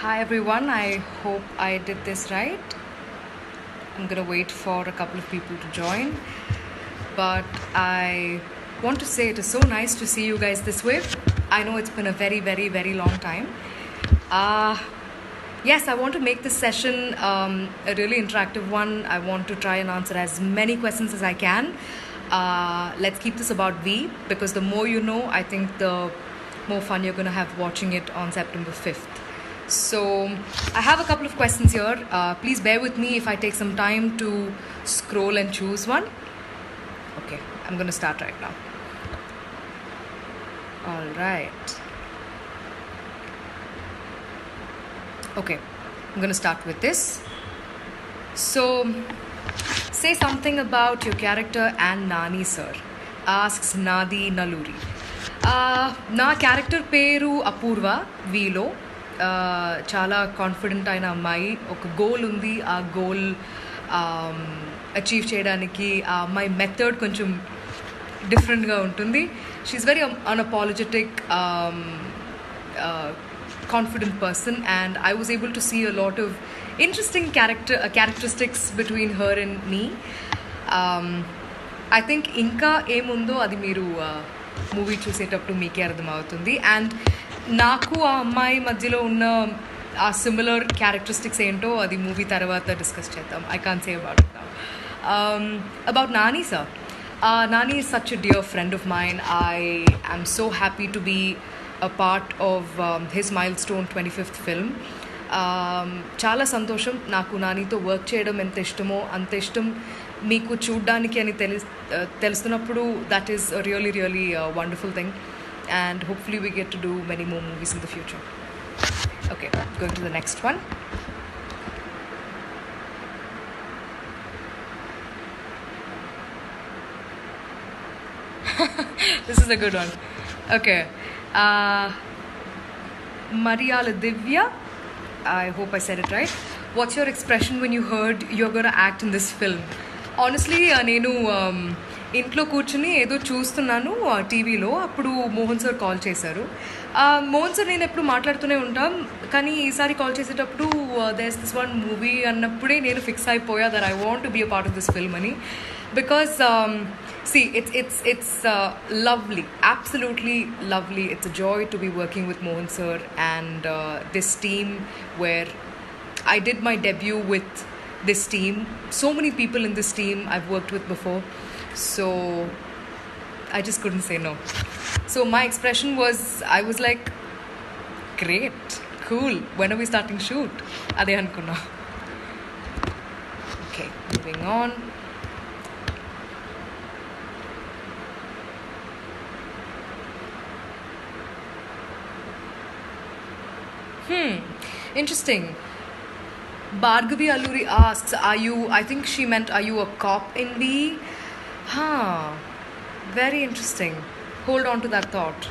Hi everyone, I hope I did this right. I'm gonna wait for a couple of people to join. But I want to say it is so nice to see you guys this way. I know it's been a very long time. Yes, I want to make this session a really interactive one. I want to try and answer as many questions as I can. Let's keep this about V, because the more you know, I think the more fun you're going to have watching it on September 5th. So I have a couple of questions here. Please bear with me if I take some time to scroll and choose one. Okay, I'm going to start right now. All right. Okay, I'm going to start with this. So, say something about your character and Nani sir, asks Nadi Naluri. Na character peru Apurva, Vilo. చాలా confident అయిన అమ్మాయి. ఒక goal ఉంది, ఆ goal achieve చేయడానికి ఆ అమ్మాయి method కొంచెం డిఫరెంట్గా ఉంటుంది. She's very unapologetic, confident person, and I was able to see a lot of interesting characteristics between her and me. I think ఇంకా ఏముందో అది మీరు మూవీ చూసేటప్పుడు మీకే అర్థమవుతుంది. అండ్ నాకు ఆ అమ్మాయి మధ్యలో ఉన్న ఆ సిమిలర్ క్యారెక్టరిస్టిక్స్ ఏంటో అది మూవీ తర్వాత డిస్కస్ చేద్దాం. I can't say about it now. About Nani sir, Nani is such a dear friend of mine. I am so happy to be a part of his milestone 25th film. చాలా సంతోషం. నాకు నానితో work చేయడం ఎంత ఇష్టమో అంత ఇష్టం మీకు చూడ్డానికి అని తెలుస్తున్నప్పుడు that is really wonderful thing, and hopefully we get to do many more movies in the future. Okay, going to the next one. This is a good one. Okay. Mariyala Divya, I hope I said it right. What's your expression when you heard you're going to act in this film? Honestly, నేను ఇంట్లో కూర్చుని ఏదో చూస్తున్నాను టీవీలో, అప్పుడు Mohan sir call చేశారు. Mohan sir నేను ఎప్పుడు మాట్లాడుతూనే ఉంటాం, కానీ ఈసారి కాల్ చేసేటప్పుడు there is this one movie అన్నప్పుడే నేను ఫిక్స్ అయిపోయా that I want to be a part of this film అని. Because see, it's lovely, absolutely lovely. It's a joy to be working with Mohan sir and this team, where I did my debut with this team. So many people in this team I've worked with before, so I just couldn't say no. So my expression was, I was like, great, cool, when are we starting shoot? Ade anukunna. Okay, moving on. Interesting. Bhargavi Alluri asks, I think she meant, are you a cop in V? Very interesting. Hold on to that thought.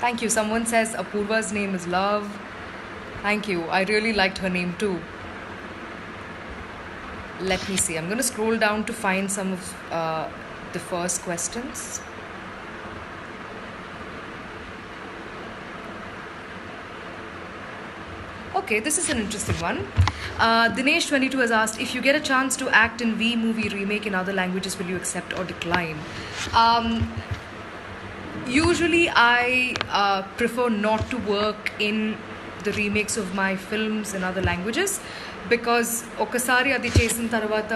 Thank you. Someone says Apurva's name is Love. Thank you. I really liked her name too. Let me see. I'm going to scroll down to find some of the first questions. Okay, this is an interesting one. Dinesh22 has asked, if you get a chance to act in V movie remake in other languages, will you accept or decline? Usually I prefer not to work in the remakes of my films in other languages, because ఒకసారి అది చేసిన తర్వాత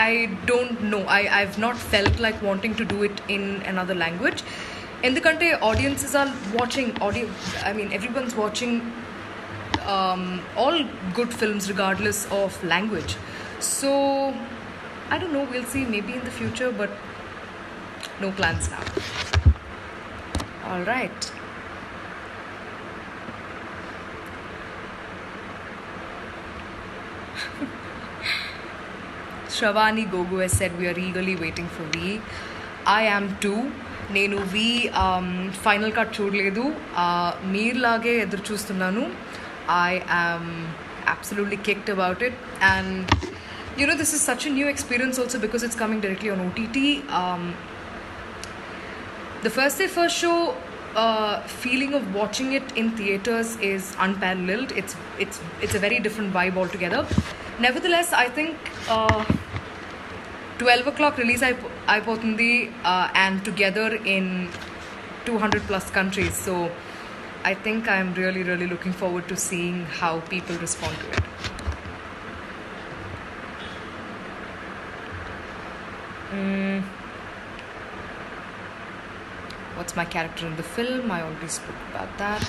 I don't know, I've not felt like wanting to do it in another language. ఎందుకంటే audiences are watching, everyone's watching all good films regardless of language. So I don't know, we'll see, maybe in the future, but no plans now. All right. Shravani Gogu has said, we are eagerly waiting for V. I am too. నేను వి final cut చూడలేదు, మీరులాగే ఎదురు చూస్తున్నాను. I am absolutely kicked about it. And this is such a new experience also because it's coming directly on OTT. The first day first show feeling of watching it in theaters is unparalleled. It's a very different vibe altogether. Nevertheless, I think 12 o'clock release అయిపోతుంది and together in 200 plus countries. So I think I'm really, really looking forward to seeing how people respond to it. What's my character in the film? I already spoke about that.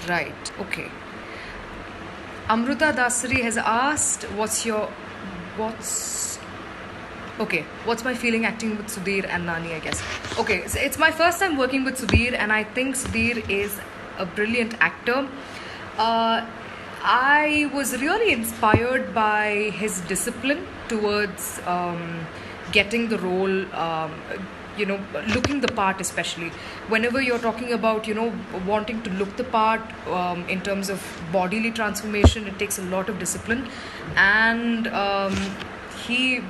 Right, okay. Amruta Dasari has asked, what's my feeling acting with Sudheer and Nani, I guess. Okay, so it's my first time working with Sudheer, and I think Sudheer is a brilliant actor. I was really inspired by his discipline towards getting the role, looking the part, especially. Whenever you're talking about, wanting to look the part in terms of bodily transformation, it takes a lot of discipline. And he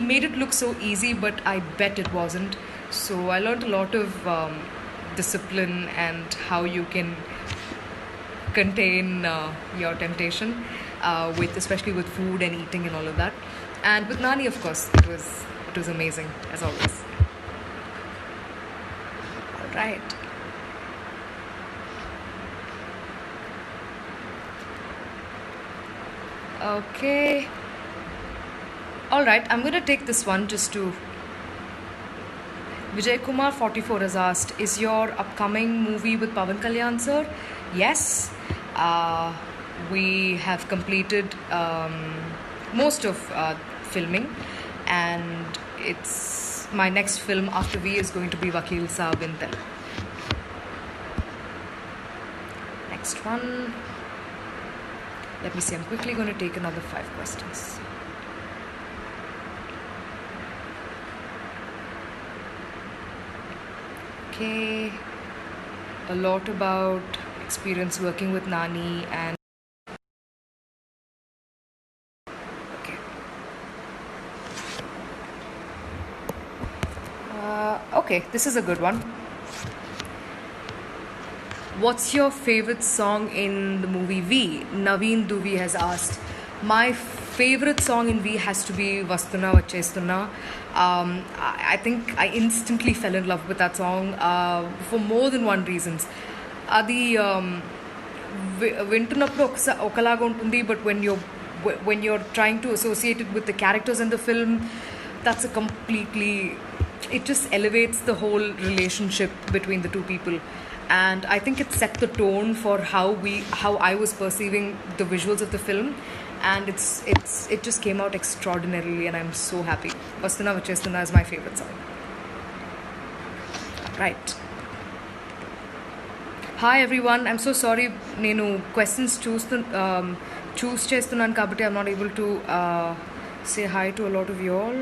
made it look so easy, but I bet it wasn't. So I learned a lot of discipline and how you can contain your temptation, especially with food and eating and all of that. And with Nani, of course, it was amazing, as always. All right. Okay. All right, I'm going to take this one just to... Vijay Kumar 44 has asked, is your upcoming movie with Pawan Kalyan, sir? Yes. We have completed most of filming, and it's my next film after V is going to be Vakeel Saab in Telugu. Next one. Let me see, I'm quickly going to take another 5 questions. Okay. A lot about experience working with Nani and... Okay, this is a good one. What's your favorite song in the movie V? Naveen Duvi has asked. My favorite song in V has to be Vastuna Vachestunna. I think I instantly fell in love with that song for more than one reasons. Adi వింటున్నప్పుడు ఒకలాగా ఉంటుంది, but when you're trying to associate it with the characters in the film, that's a completely... It just elevates the whole relationship between the two people. And I think it set the tone for how I was perceiving the visuals of the film, and it just came out extraordinarily, and I'm so happy. Vastuna Vachestunna is my favorite song. Right. Hi everyone, I'm so sorry. Nenu questions choose chestunnanu kabatti I'm not able to say hi to a lot of you all.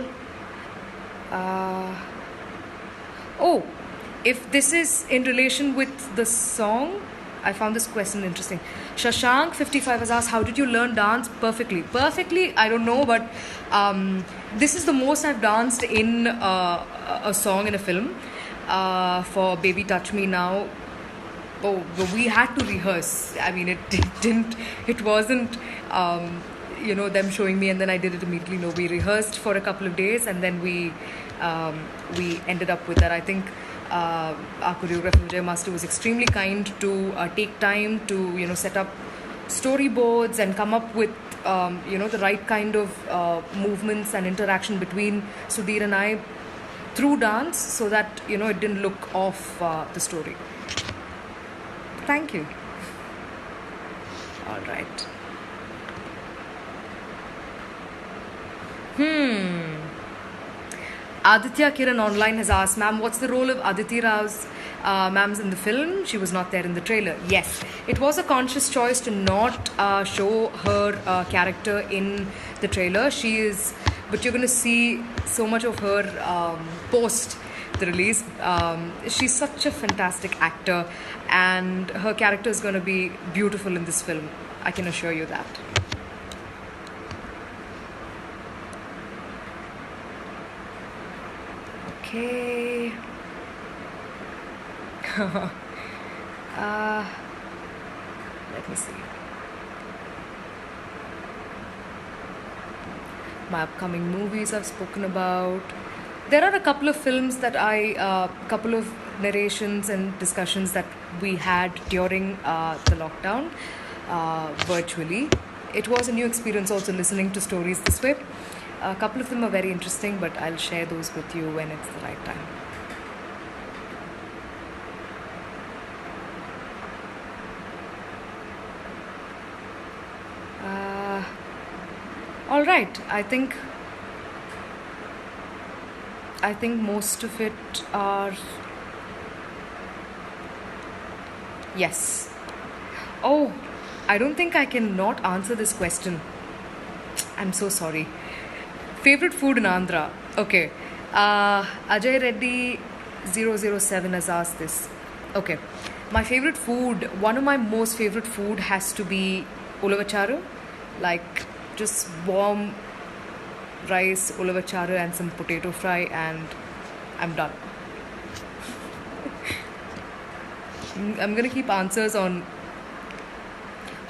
If this is in relation with the song, I found this question interesting. Shashank 55 has asked, how did you learn dance perfectly? I don't know, but this is the most I've danced in a song in a film. For Baby Touch Me Now, we had to rehearse. I mean, it wasn't them showing me and then I did it immediately. No, we rehearsed for a couple of days, and then we ended up with that. I think our choreographer Vijay Master was extremely kind to take time to set up storyboards and come up with the right kind of movements and interaction between Sudheer and I through dance, so that it didn't look off the story. Thank you. All right. Aditya Kiran online has asked, ma'am, what's the role of Aditi Rao's ma'am's in the film? She was not there in the trailer. Yes, it was a conscious choice to not show her character in the trailer. But you're going to see so much of her post the release. She's such a fantastic actor, and her character is going to be beautiful in this film. I can assure you that. Okay. Let me see. My upcoming movies I've spoken about. There are a couple of films that couple of narrations and discussions that we had during the lockdown virtually. It was a new experience also listening to stories this way. A couple of them are very interesting, but I'll share those with you when it's the right time. All right, I think most of it are yes. Oh, I don't think I can not answer this question. I'm so sorry. Favorite food in Andhra? Okay. Ajay Reddy 007 has asked this. Okay. My favorite food, one of my most favorite food has to be ulavacharu. Like just warm rice, ulavacharu and some potato fry and I'm done. I'm gonna keep answers on.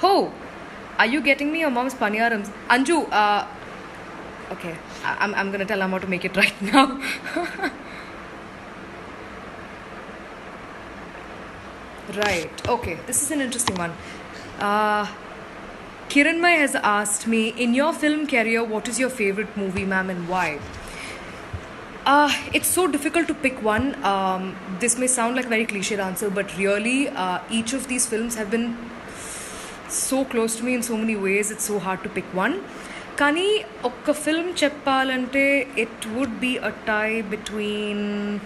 Oh, are you getting me your mom's paniyarams? Anju, okay, I'm gonna tell Amma to make it right now. Right, okay, this is an interesting one. Kiranmay has asked me, in your film career, what is your favorite movie, ma'am, and why? It's so difficult to pick one. This may sound like a very cliched answer, but really, each of these films have been so close to me in so many ways. It's so hard to pick one. Kani oka film cheppalante, it would be a tie between.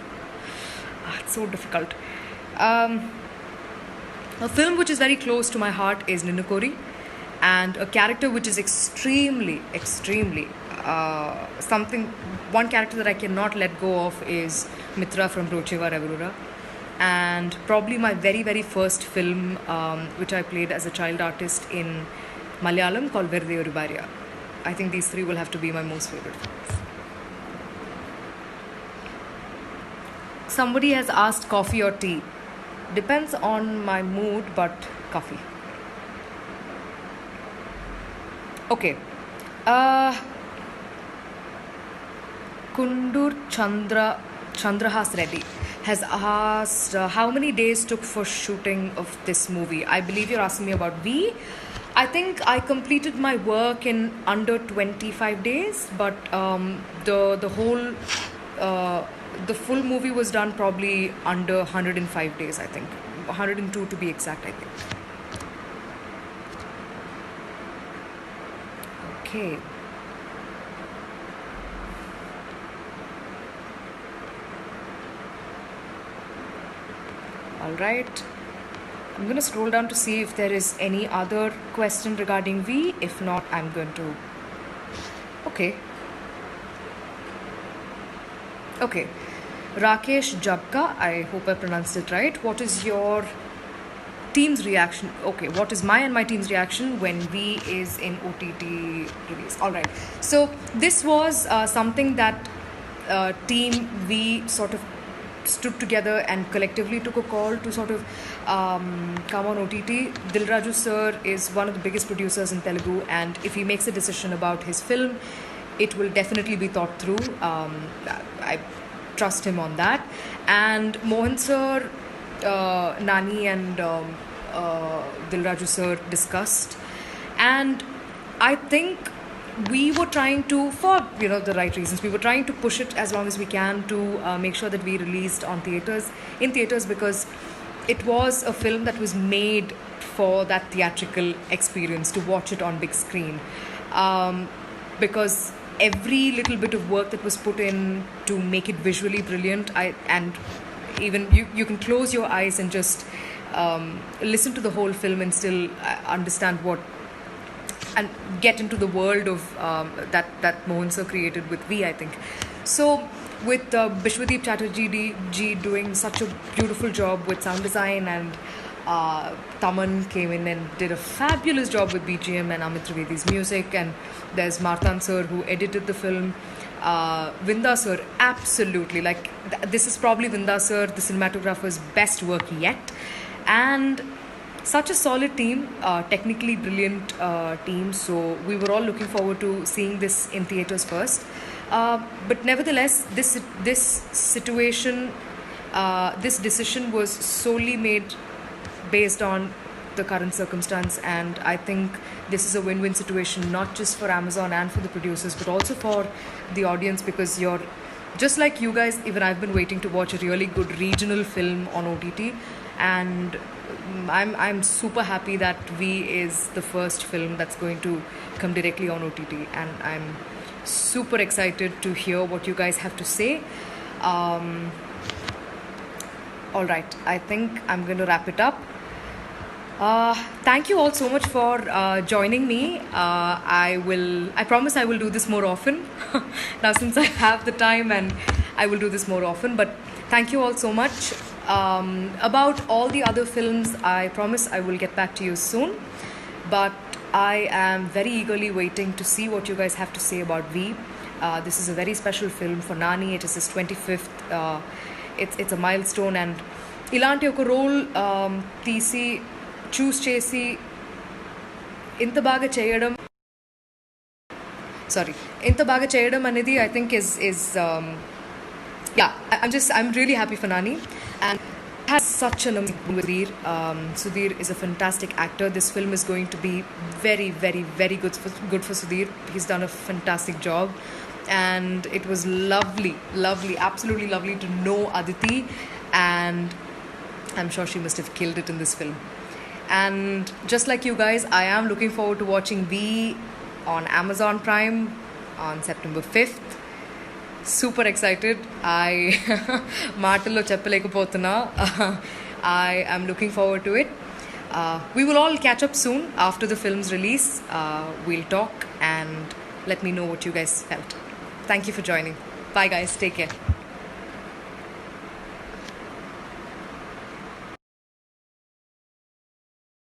It's so difficult. A film which is very close to my heart is Ninukori, and a character which is extremely one character that I cannot let go of is Mitra from Rocheva Revarura. And probably my very, very first film, which I played as a child artist in Malayalam, called Verde Oribaria. I think these three will have to be my most favorite films. Somebody has asked coffee or tea. Depends on my mood, but coffee. Okay. Kundur Chandrahas Reddy has asked how many days took for shooting of this movie. I believe you're asking me about V. I think I completed my work in under 25 days, but the full movie was done probably under 105 days, I think. 102 to be exact, I think. Okay. All right. I'm going to scroll down to see if there is any other question regarding V. If not, I'm going to... Okay. Okay. Rakesh Jabka, I hope I pronounced it right. What is your team's reaction? Okay, what is my and my team's reaction when V is in OTT release? All right. So this was something that Team V sort of stood together and collectively took a call to sort of come on OTT. Dilraju sir is one of the biggest producers in Telugu, and if he makes a decision about his film, it will definitely be thought through. I trust him on that. And Mohan sir, Nani and Dilraju sir discussed, and I think we were trying to, for the right reasons, we were trying to push it as long as we can to make sure that we released in theaters, because it was a film that was made for that theatrical experience, to watch it on big screen, because every little bit of work that was put in to make it visually brilliant, and even you can close your eyes and just listen to the whole film and still understand what and get into the world of that Mohan sir created with V, I think. So with Bishwadeep Chatterjee ji doing such a beautiful job with sound design, and Taman came in and did a fabulous job with BGM and Amit Trivedi's music, and there's Martan sir who edited the film. Vinda sir, absolutely, like this is probably Vinda sir, the cinematographer's best work yet, and such a solid team, technically brilliant team. So we were all looking forward to seeing this in theaters first. But nevertheless, this situation, this decision was solely made based on the current circumstance, and I think this is a win-win situation, not just for Amazon and for the producers, but also for the audience, because you're just like you guys. Even I've been waiting to watch a really good regional film on OTT, and I'm super happy that V is the first film that's going to come directly on OTT, and I'm super excited to hear what you guys have to say. All right, I think I'm going to wrap it up. Thank you all so much for joining me. I promise I will do this more often now, since I have the time, and I will do this more often. But thank you all so much. About all the other films, I promise I will get back to you soon. But I am very eagerly waiting to see what you guys have to say about V. This is a very special film for Nani. It is his 25th. It's a milestone, and ilanti oka role తీసి చూస్ చేసి ఇంత బాగా చేయడం అనేది I think is I'm really happy for Nani, and has such an amazing with Sudheer. Sudheer is a fantastic actor. This film is going to be very, very, very good for Sudheer. He's done a fantastic job, and it was lovely, absolutely lovely to know Aditi, and I'm sure she must have killed it in this film. And just like you guys, I am looking forward to watching V on Amazon Prime on September 5th. Super excited. మాటల్లో చెప్పలేకపోతున్నా. I am looking forward to it. We will all catch up soon after the film's release. We'll talk and let me know what you guys felt. Thank you for joining. Bye guys. Take care.